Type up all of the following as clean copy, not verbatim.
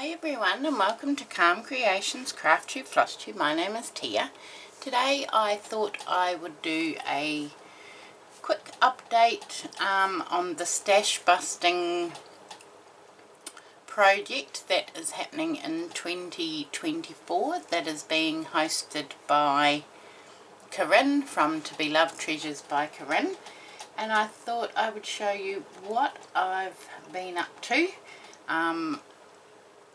Hi everyone, and welcome to Calm Creations Crafty Flosstube. My name is Tia. Today I thought I would do a quick update on the stash busting project that is happening in 2024, that is being hosted by Corinne from To Be Loved Treasures by Corinne. And I thought I would show you what I've been up to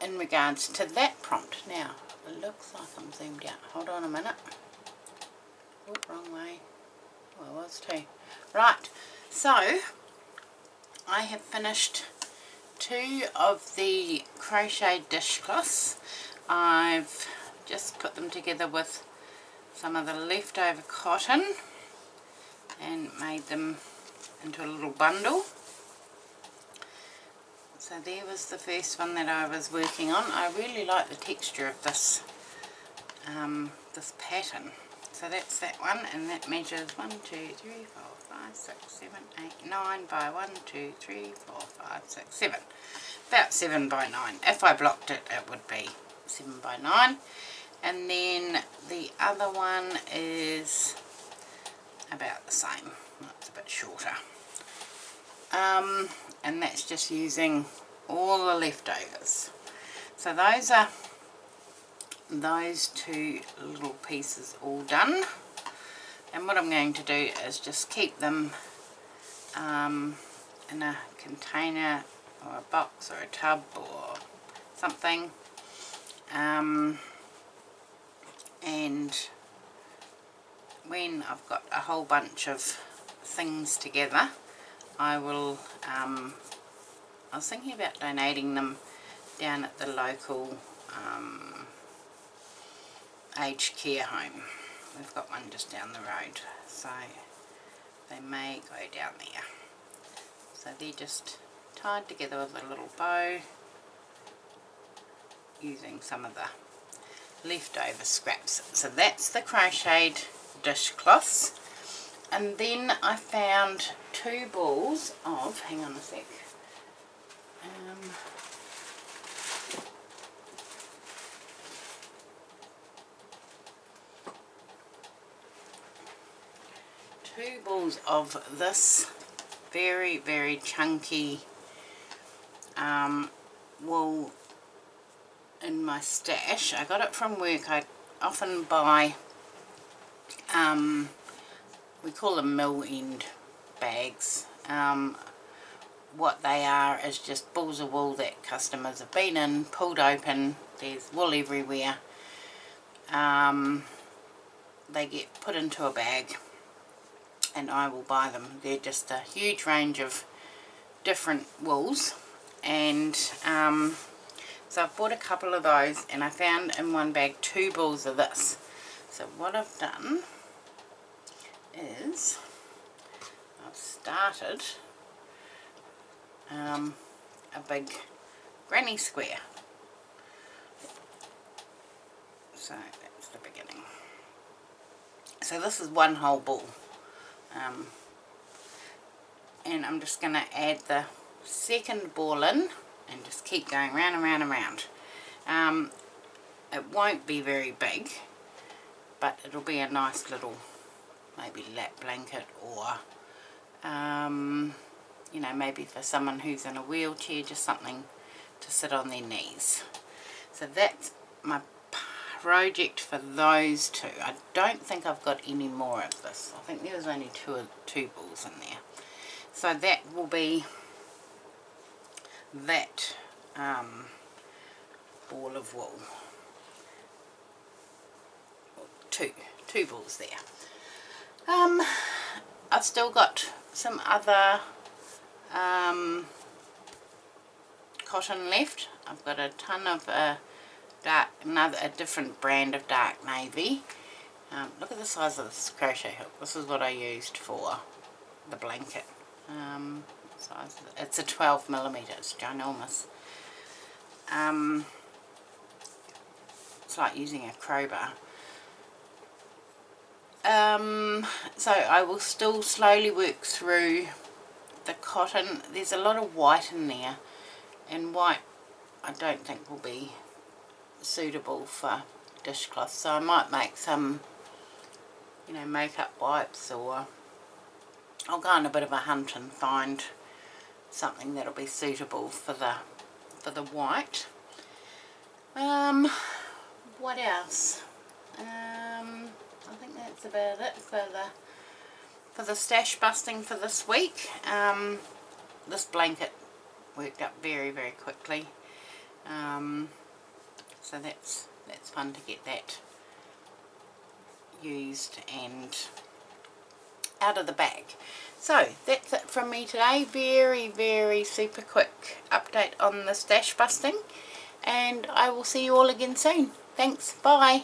in regards to that prompt. Now, it looks like I'm zoomed out. Hold on a minute. Oh, wrong way. Oh, I was too. Right, so I have finished 2 of the crochet dishcloths. I've just put them together with some of the leftover cotton and made them into a little bundle. So there was the first one that I was working on. I really like the texture of this this pattern. So that's that one, and that measures 1, 2, 3, 4, 5, 6, 7, 8, 9 by 1, 2, 3, 4, 5, 6, 7. About 7 by 9. If I blocked it, it would be 7 by 9. And then the other one is about the same. It's a bit shorter. And that's just using all the leftovers. So those are those 2 little pieces all done, and what I'm going to do is just keep them in a container or a box or a tub or something, and when I've got a whole bunch of things together, I will, I was thinking about donating them down at the local aged care home. We've got one just down the road, so they may go down there. So they're just tied together with a little bow using some of the leftover scraps. So that's the crocheted dishcloths. And then I found 2 balls of, hang on a sec, 2 balls of this very chunky wool in my stash. I got it from work. I often buy we call them mill end bags. What they are is just balls of wool that customers have been in, pulled open, there's wool everywhere. They get put into a bag and I will buy them. They're just a huge range of different wools, and so I've bought a couple of those, and I found in one bag 2 balls of this. So what I've done is I've started a big granny square. So that's the beginning. So this is one whole ball, and I'm just going to add the second ball in and just keep going round and round and round. It won't be very big, but it'll be a nice little maybe lap blanket, or you know, maybe for someone who's in a wheelchair, just something to sit on their knees. So that's my project for those 2. I don't think I've got any more of this. I think there was only two balls in there. So that will be that ball of wool. Two balls there. I've still got some other cotton left. I've got a ton of a different brand of dark navy. Look at the size of this crochet hook. This is what I used for the blanket. It's a 12mm. It's ginormous. It's like using a crowbar. So I will still slowly work through the cotton. There's a lot of white in there, and white I don't think will be suitable for dishcloth, so I might make some, you know, makeup wipes, or I'll go on a bit of a hunt and find something that'll be suitable for the white. What else? I think that's about it for the stash busting for this week. This blanket worked up very, very quickly, so that's fun to get that used and out of the bag. So that's it from me today. Very, very super quick update on the stash busting, and I will see you all again soon. Thanks, bye.